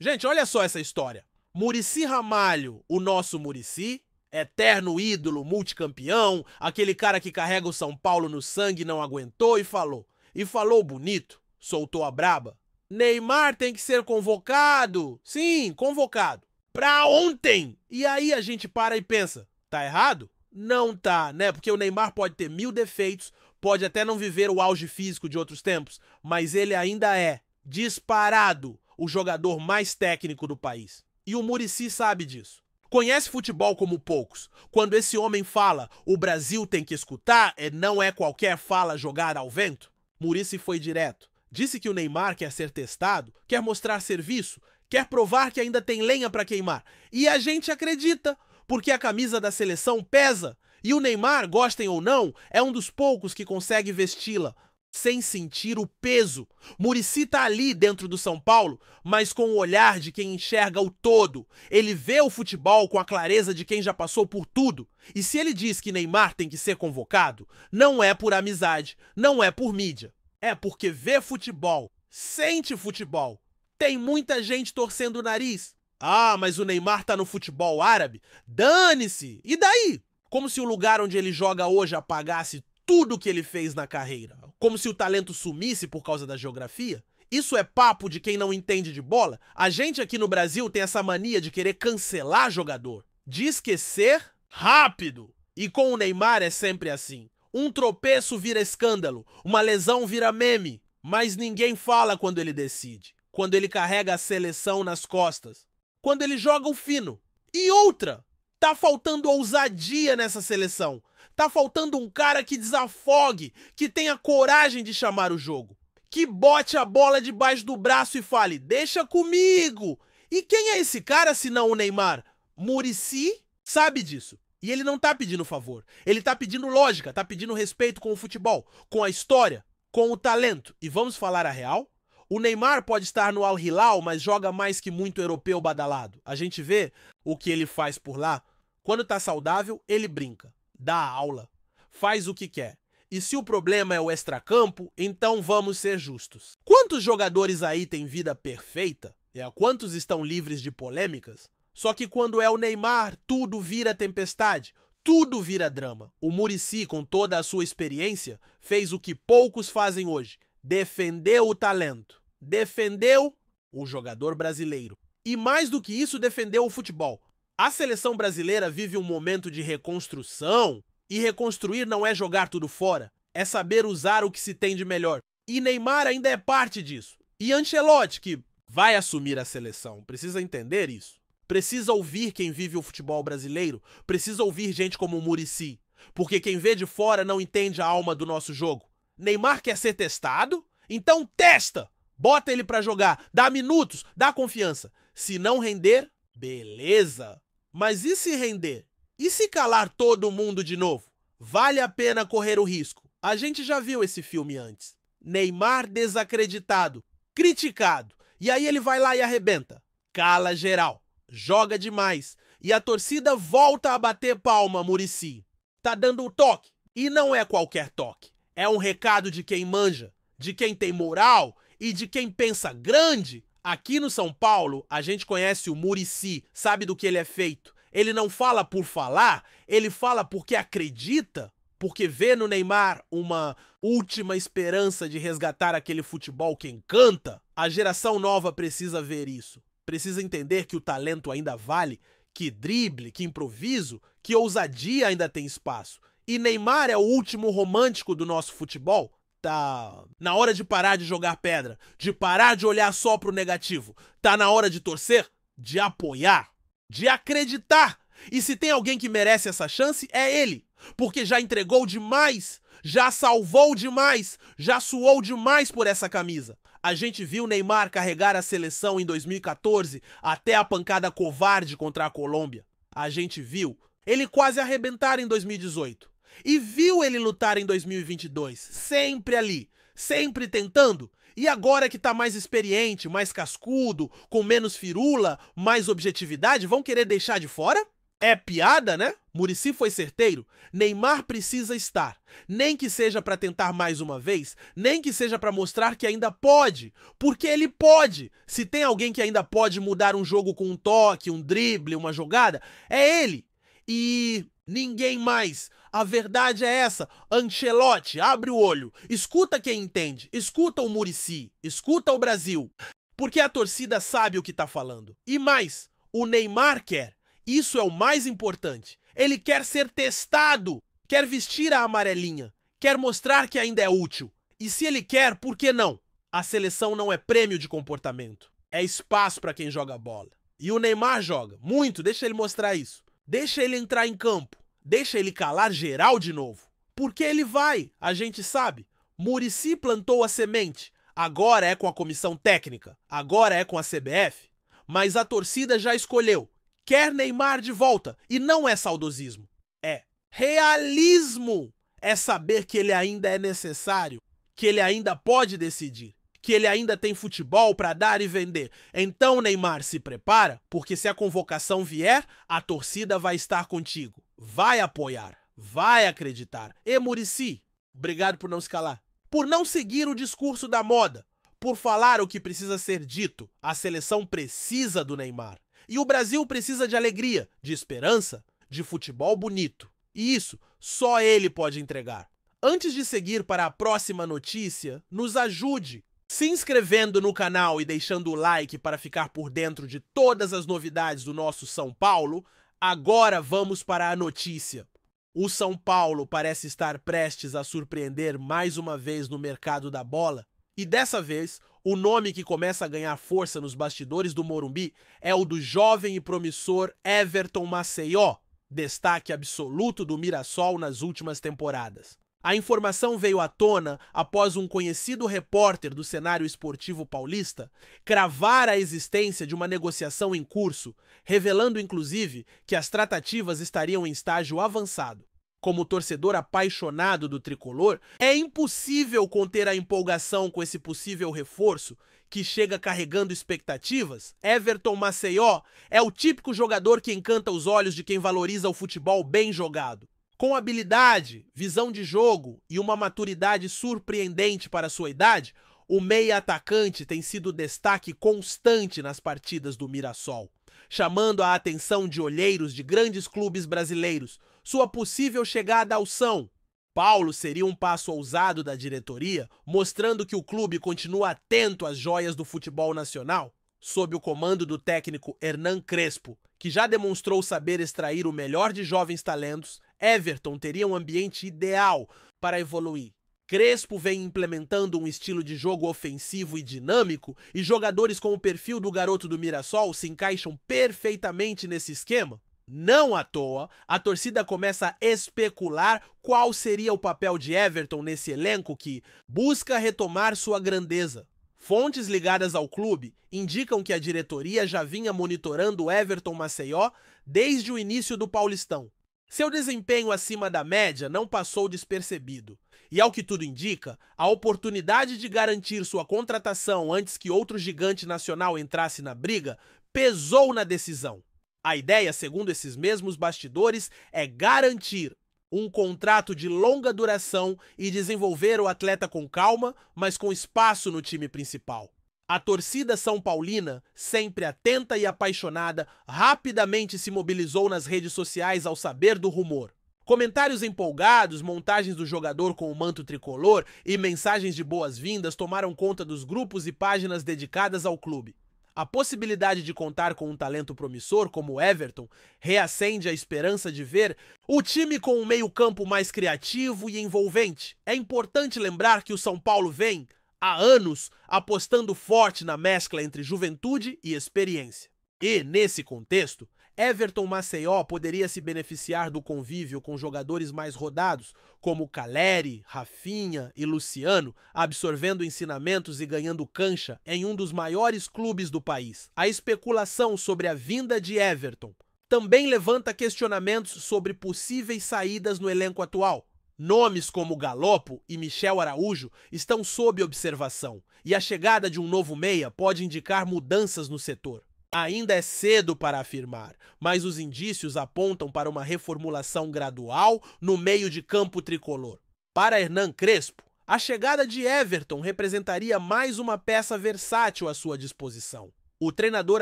Gente, olha só essa história. Muricy Ramalho, o nosso Muricy, eterno ídolo, multicampeão, aquele cara que carrega o São Paulo no sangue, não aguentou e falou. E falou bonito, soltou a braba. Neymar tem que ser convocado. Sim, convocado. Pra ontem! E aí a gente para e pensa, tá errado? Não tá, né? Porque o Neymar pode ter 1000 defeitos, pode até não viver o auge físico de outros tempos, mas ele ainda é, disparado, o jogador mais técnico do país. E o Muricy sabe disso. Conhece futebol como poucos. Quando esse homem fala, o Brasil tem que escutar, não é qualquer fala jogada ao vento. Muricy foi direto. Disse que o Neymar quer ser testado, quer mostrar serviço, quer provar que ainda tem lenha para queimar. E a gente acredita, porque a camisa da seleção pesa. E o Neymar, gostem ou não, é um dos poucos que consegue vesti-la sem sentir o peso. Muricy tá ali dentro do São Paulo, mas com o olhar de quem enxerga o todo. Ele vê o futebol com a clareza de quem já passou por tudo. E se ele diz que Neymar tem que ser convocado, não é por amizade, não é por mídia. É porque vê futebol, sente futebol. Tem muita gente torcendo o nariz. Ah, mas o Neymar tá no futebol árabe? Dane-se! E daí? Como se o lugar onde ele joga hoje apagasse tudo que ele fez na carreira. Como se o talento sumisse por causa da geografia. Isso é papo de quem não entende de bola? A gente aqui no Brasil tem essa mania de querer cancelar jogador, de esquecer rápido. E com o Neymar é sempre assim. Um tropeço vira escândalo, uma lesão vira meme, mas ninguém fala quando ele decide, quando ele carrega a seleção nas costas, quando ele joga o fino. E outra, tá faltando ousadia nessa seleção. Tá faltando um cara que desafogue, que tenha coragem de chamar o jogo, que bote a bola debaixo do braço e fale, deixa comigo. E quem é esse cara se não o Neymar? Muricy sabe disso. E ele não tá pedindo favor, ele tá pedindo lógica, tá pedindo respeito com o futebol, com a história, com o talento. E vamos falar a real? O Neymar pode estar no Al Hilal, mas joga mais que muito europeu badalado. A gente vê o que ele faz por lá. Quando tá saudável, ele brinca, dá aula, faz o que quer. E se o problema é o extracampo, então vamos ser justos. Quantos jogadores aí têm vida perfeita? Quantos estão livres de polêmicas? Só que quando é o Neymar, tudo vira tempestade, tudo vira drama. O Muricy, com toda a sua experiência, fez o que poucos fazem hoje. Defendeu o talento, defendeu o jogador brasileiro. E mais do que isso, defendeu o futebol. A seleção brasileira vive um momento de reconstrução, e reconstruir não é jogar tudo fora, é saber usar o que se tem de melhor. E Neymar ainda é parte disso. E Ancelotti, que vai assumir a seleção, precisa entender isso. Precisa ouvir quem vive o futebol brasileiro, precisa ouvir gente como o Muricy, porque quem vê de fora não entende a alma do nosso jogo. Neymar quer ser testado? Então testa! Bota ele pra jogar, dá minutos, dá confiança. Se não render, beleza. Mas e se render? E se calar todo mundo de novo? Vale a pena correr o risco. A gente já viu esse filme antes. Neymar desacreditado, criticado, e aí ele vai lá e arrebenta. Cala geral. Joga demais. E a torcida volta a bater palma, Muricy. Tá dando um toque. E não é qualquer toque. É um recado de quem manja, de quem tem moral e de quem pensa grande. Aqui no São Paulo, a gente conhece o Muricy, sabe do que ele é feito. Ele não fala por falar, ele fala porque acredita, porque vê no Neymar uma última esperança de resgatar aquele futebol que encanta. A geração nova precisa ver isso. Precisa entender que o talento ainda vale, que drible, que improviso, que ousadia ainda tem espaço. E Neymar é o último romântico do nosso futebol. Tá na hora de parar de jogar pedra, de parar de olhar só pro negativo. Tá na hora de torcer, de apoiar, de acreditar. E se tem alguém que merece essa chance, é ele. Porque já entregou demais, já salvou demais, já suou demais por essa camisa. A gente viu Neymar carregar a seleção em 2014 até a pancada covarde contra a Colômbia. A gente viu ele quase arrebentar em 2018. E viu ele lutar em 2022, sempre ali, sempre tentando. E agora que tá mais experiente, mais cascudo, com menos firula, mais objetividade, vão querer deixar de fora? É piada, né? Muricy foi certeiro. Neymar precisa estar. Nem que seja para tentar mais uma vez, nem que seja para mostrar que ainda pode. Porque ele pode. Se tem alguém que ainda pode mudar um jogo com um toque, um drible, uma jogada, é ele. E ninguém mais. A verdade é essa. Ancelotti, abre o olho. Escuta quem entende. Escuta o Muricy. Escuta o Brasil. Porque a torcida sabe o que tá falando. E mais, o Neymar quer. Isso é o mais importante. Ele quer ser testado, quer vestir a amarelinha, quer mostrar que ainda é útil. E se ele quer, por que não? A seleção não é prêmio de comportamento, é espaço para quem joga bola. E o Neymar joga muito, deixa ele mostrar isso. Deixa ele entrar em campo, deixa ele calar geral de novo. Porque ele vai, a gente sabe. Muricy plantou a semente, agora é com a comissão técnica, agora é com a CBF. Mas a torcida já escolheu. Quer Neymar de volta. E não é saudosismo. É realismo. É saber que ele ainda é necessário. Que ele ainda pode decidir. Que ele ainda tem futebol para dar e vender. Então, Neymar, se prepara, porque se a convocação vier, a torcida vai estar contigo. Vai apoiar. Vai acreditar. E Muricy, obrigado por não se calar. Por não seguir o discurso da moda. Por falar o que precisa ser dito. A seleção precisa do Neymar. E o Brasil precisa de alegria, de esperança, de futebol bonito. E isso só ele pode entregar. Antes de seguir para a próxima notícia, nos ajude se inscrevendo no canal e deixando o like para ficar por dentro de todas as novidades do nosso São Paulo. Agora vamos para a notícia. O São Paulo parece estar prestes a surpreender mais uma vez no mercado da bola. E dessa vez, o nome que começa a ganhar força nos bastidores do Morumbi é o do jovem e promissor Everton Maceió, destaque absoluto do Mirassol nas últimas temporadas. A informação veio à tona após um conhecido repórter do cenário esportivo paulista cravar a existência de uma negociação em curso, revelando inclusive que as tratativas estariam em estágio avançado. Como torcedor apaixonado do tricolor, é impossível conter a empolgação com esse possível reforço que chega carregando expectativas. Everton Maceió é o típico jogador que encanta os olhos de quem valoriza o futebol bem jogado. Com habilidade, visão de jogo e uma maturidade surpreendente para sua idade, o meia atacante tem sido destaque constante nas partidas do Mirassol, chamando a atenção de olheiros de grandes clubes brasileiros. Sua possível chegada ao São Paulo seria um passo ousado da diretoria, mostrando que o clube continua atento às joias do futebol nacional, sob o comando do técnico Hernan Crespo, que já demonstrou saber extrair o melhor de jovens talentos. Everton teria um ambiente ideal para evoluir. Crespo vem implementando um estilo de jogo ofensivo e dinâmico, e jogadores com o perfil do garoto do Mirassol se encaixam perfeitamente nesse esquema. Não à toa, a torcida começa a especular qual seria o papel de Everton nesse elenco que busca retomar sua grandeza. Fontes ligadas ao clube indicam que a diretoria já vinha monitorando Everton Maceió desde o início do Paulistão. Seu desempenho acima da média não passou despercebido. E ao que tudo indica, a oportunidade de garantir sua contratação antes que outro gigante nacional entrasse na briga pesou na decisão. A ideia, segundo esses mesmos bastidores, é garantir um contrato de longa duração e desenvolver o atleta com calma, mas com espaço no time principal. A torcida são paulina, sempre atenta e apaixonada, rapidamente se mobilizou nas redes sociais ao saber do rumor. Comentários empolgados, montagens do jogador com o manto tricolor e mensagens de boas-vindas tomaram conta dos grupos e páginas dedicadas ao clube. A possibilidade de contar com um talento promissor como Everton reacende a esperança de ver o time com um meio-campo mais criativo e envolvente. É importante lembrar que o São Paulo vem, há anos, apostando forte na mescla entre juventude e experiência. E, nesse contexto, Everton Maceió poderia se beneficiar do convívio com jogadores mais rodados, como Caleri, Rafinha e Luciano, absorvendo ensinamentos e ganhando cancha em um dos maiores clubes do país. A especulação sobre a vinda de Everton também levanta questionamentos sobre possíveis saídas no elenco atual. Nomes como Galopo e Michel Araújo estão sob observação, e a chegada de um novo meia pode indicar mudanças no setor. Ainda é cedo para afirmar, mas os indícios apontam para uma reformulação gradual no meio de campo tricolor. Para Hernan Crespo, a chegada de Everton representaria mais uma peça versátil à sua disposição. O treinador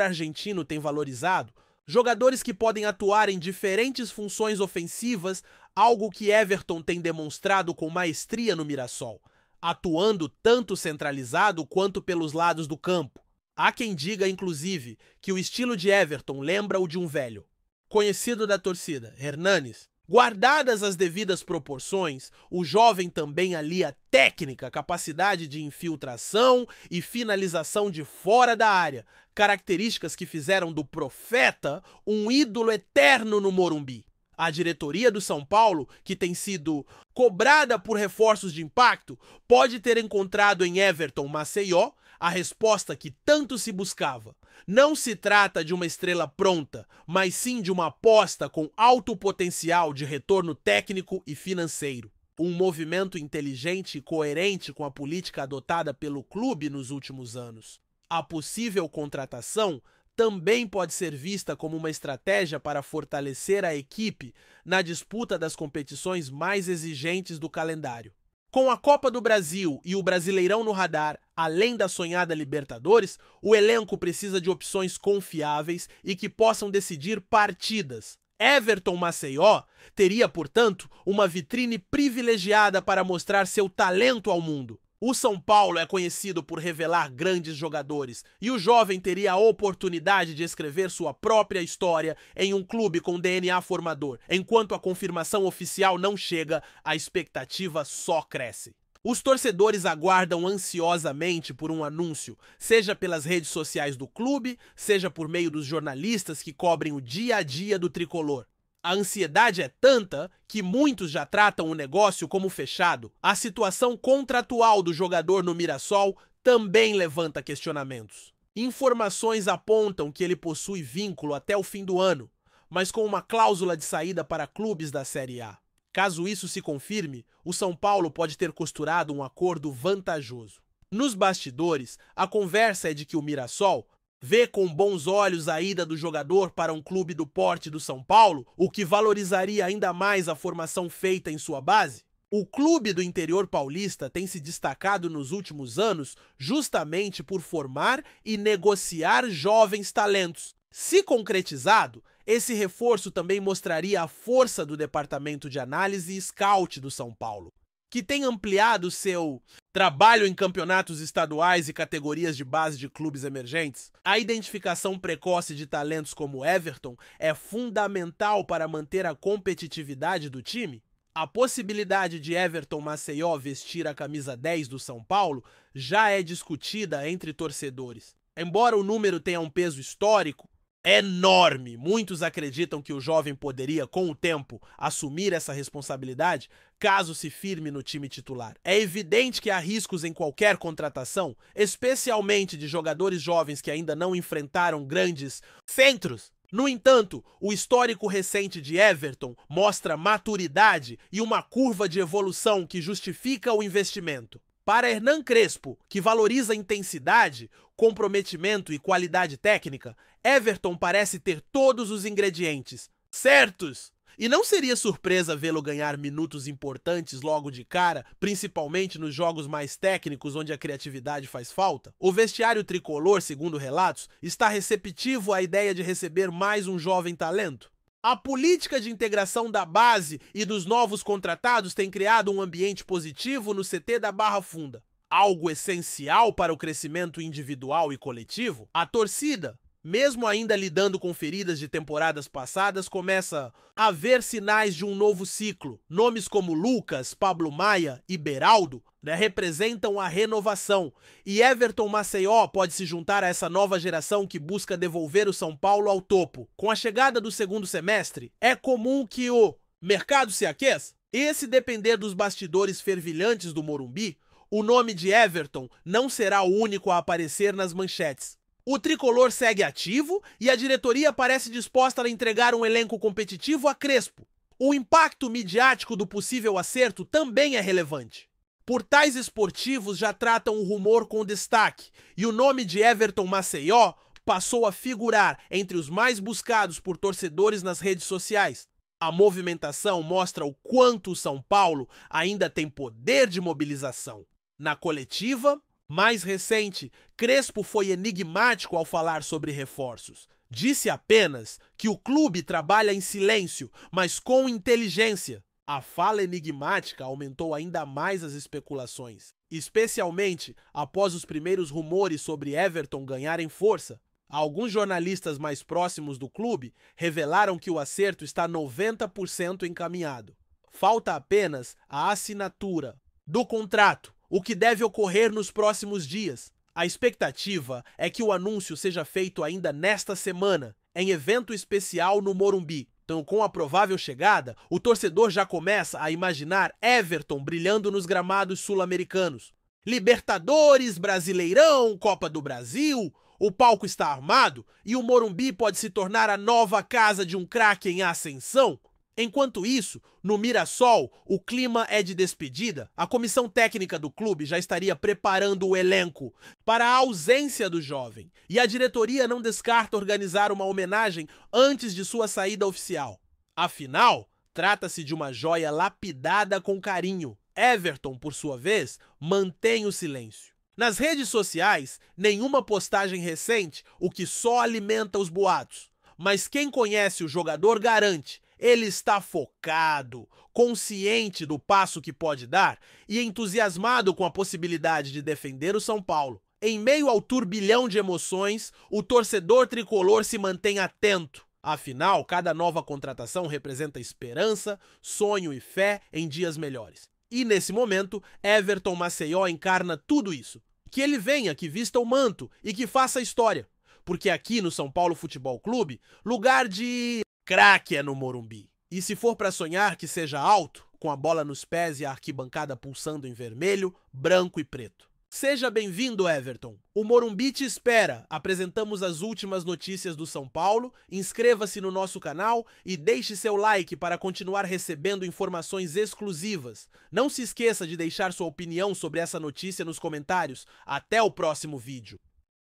argentino tem valorizado jogadores que podem atuar em diferentes funções ofensivas, algo que Everton tem demonstrado com maestria no Mirassol, atuando tanto centralizado quanto pelos lados do campo. Há quem diga, inclusive, que o estilo de Everton lembra o de um velho. Conhecido da torcida, Hernanes, guardadas as devidas proporções, o jovem também alia técnica, capacidade de infiltração e finalização de fora da área, características que fizeram do profeta um ídolo eterno no Morumbi. A diretoria do São Paulo, que tem sido cobrada por reforços de impacto, pode ter encontrado em Everton Maceió a resposta que tanto se buscava. Não se trata de uma estrela pronta, mas sim de uma aposta com alto potencial de retorno técnico e financeiro. Um movimento inteligente e coerente com a política adotada pelo clube nos últimos anos. A possível contratação também pode ser vista como uma estratégia para fortalecer a equipe na disputa das competições mais exigentes do calendário. Com a Copa do Brasil e o Brasileirão no radar, além da sonhada Libertadores, o elenco precisa de opções confiáveis e que possam decidir partidas. Everton Maceió teria, portanto, uma vitrine privilegiada para mostrar seu talento ao mundo. O São Paulo é conhecido por revelar grandes jogadores e o jovem teria a oportunidade de escrever sua própria história em um clube com DNA formador. Enquanto a confirmação oficial não chega, a expectativa só cresce. Os torcedores aguardam ansiosamente por um anúncio, seja pelas redes sociais do clube, seja por meio dos jornalistas que cobrem o dia a dia do tricolor. A ansiedade é tanta que muitos já tratam o negócio como fechado. A situação contratual do jogador no Mirassol também levanta questionamentos. Informações apontam que ele possui vínculo até o fim do ano, mas com uma cláusula de saída para clubes da Série A. Caso isso se confirme, o São Paulo pode ter costurado um acordo vantajoso. Nos bastidores, a conversa é de que o Mirassol vê com bons olhos a ida do jogador para um clube do porte do São Paulo, o que valorizaria ainda mais a formação feita em sua base. O clube do interior paulista tem se destacado nos últimos anos justamente por formar e negociar jovens talentos. Se concretizado, esse reforço também mostraria a força do departamento de análise e scout do São Paulo, que tem ampliado seu trabalho em campeonatos estaduais e categorias de base de clubes emergentes. A identificação precoce de talentos como Everton é fundamental para manter a competitividade do time. A possibilidade de Everton Maceió vestir a camisa 10 do São Paulo já é discutida entre torcedores. Embora o número tenha um peso histórico enorme, muitos acreditam que o jovem poderia, com o tempo, assumir essa responsabilidade caso se firme no time titular. É evidente que há riscos em qualquer contratação, especialmente de jogadores jovens que ainda não enfrentaram grandes centros. No entanto, o histórico recente de Everton mostra maturidade e uma curva de evolução que justifica o investimento. Para Hernan Crespo, que valoriza intensidade, comprometimento e qualidade técnica, Everton parece ter todos os ingredientes certos. E não seria surpresa vê-lo ganhar minutos importantes logo de cara, principalmente nos jogos mais técnicos onde a criatividade faz falta? O vestiário tricolor, segundo relatos, está receptivo à ideia de receber mais um jovem talento. A política de integração da base e dos novos contratados tem criado um ambiente positivo no CT da Barra Funda, algo essencial para o crescimento individual e coletivo. A torcida, mesmo ainda lidando com feridas de temporadas passadas, começa a ver sinais de um novo ciclo. Nomes como Lucas, Pablo Maia e Beraldo representam a renovação, e Everton Maceió pode se juntar a essa nova geração que busca devolver o São Paulo ao topo. Com a chegada do segundo semestre, é comum que o mercado se aqueça. E se depender dos bastidores fervilhantes do Morumbi, o nome de Everton não será o único a aparecer nas manchetes. O tricolor segue ativo e a diretoria parece disposta a entregar um elenco competitivo a Crespo. O impacto midiático do possível acerto também é relevante. Portais esportivos já tratam o rumor com destaque e o nome de Everton Maceió passou a figurar entre os mais buscados por torcedores nas redes sociais. A movimentação mostra o quanto o São Paulo ainda tem poder de mobilização. Na coletiva mais recente, Crespo foi enigmático ao falar sobre reforços. Disse apenas que o clube trabalha em silêncio, mas com inteligência. A fala enigmática aumentou ainda mais as especulações, especialmente após os primeiros rumores sobre Everton ganharem força. Alguns jornalistas mais próximos do clube revelaram que o acerto está 90% encaminhado. Falta apenas a assinatura do contrato, o que deve ocorrer nos próximos dias. A expectativa é que o anúncio seja feito ainda nesta semana, em evento especial no Morumbi. Então, com a provável chegada, o torcedor já começa a imaginar Everton brilhando nos gramados sul-americanos. Libertadores, Brasileirão, Copa do Brasil, o palco está armado e o Morumbi pode se tornar a nova casa de um craque em ascensão. Enquanto isso, no Mirassol, o clima é de despedida. A comissão técnica do clube já estaria preparando o elenco para a ausência do jovem, e a diretoria não descarta organizar uma homenagem antes de sua saída oficial. Afinal, trata-se de uma joia lapidada com carinho. Everton, por sua vez, mantém o silêncio. Nas redes sociais, nenhuma postagem recente, o que só alimenta os boatos. Mas quem conhece o jogador garante: ele está focado, consciente do passo que pode dar e entusiasmado com a possibilidade de defender o São Paulo. Em meio ao turbilhão de emoções, o torcedor tricolor se mantém atento. Afinal, cada nova contratação representa esperança, sonho e fé em dias melhores. E nesse momento, Everton Maceió encarna tudo isso. Que ele venha, que vista o manto e que faça história. Porque aqui no São Paulo Futebol Clube, lugar de craque é no Morumbi. E se for para sonhar, que seja alto, com a bola nos pés e a arquibancada pulsando em vermelho, branco e preto. Seja bem-vindo, Everton. O Morumbi te espera. Apresentamos as últimas notícias do São Paulo. Inscreva-se no nosso canal e deixe seu like para continuar recebendo informações exclusivas. Não se esqueça de deixar sua opinião sobre essa notícia nos comentários. Até o próximo vídeo.